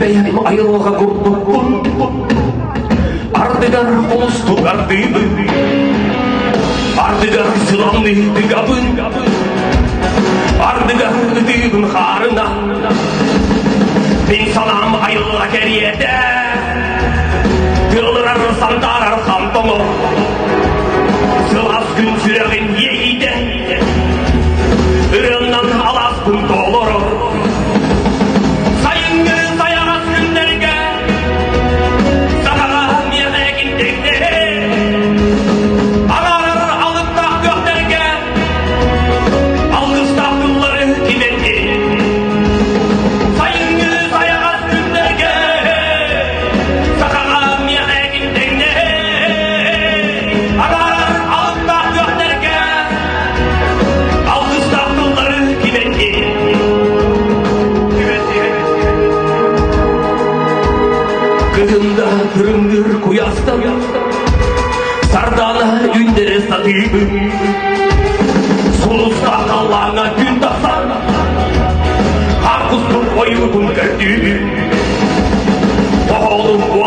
Sayayım ayılga kurtulun Ardıgar ulustu gardıydı Ardıgar sılamlıydı gabın Ardıgar ödüğün harına Bin salam ayılga geriyede Yıldırar sandarar kamtomu Sılas gün süreğin yeyide Irığından alas gün doluru Sayın gün sayaraz günlerge Sakağa miyeğin tekleri Ağarır alıkta göklerge Alkışta kılları kimetti Sayın gün sayaraz günlerge Sakağa miyeğin tekleri Ağarır alıkta göklerge Alkışta kılları kimetti Kırımda pürüngür kuyasta Sardana günleri satıydı Sulusta kallağına gün tasan Karpuzlu koyudun gördüğü Oğlum bu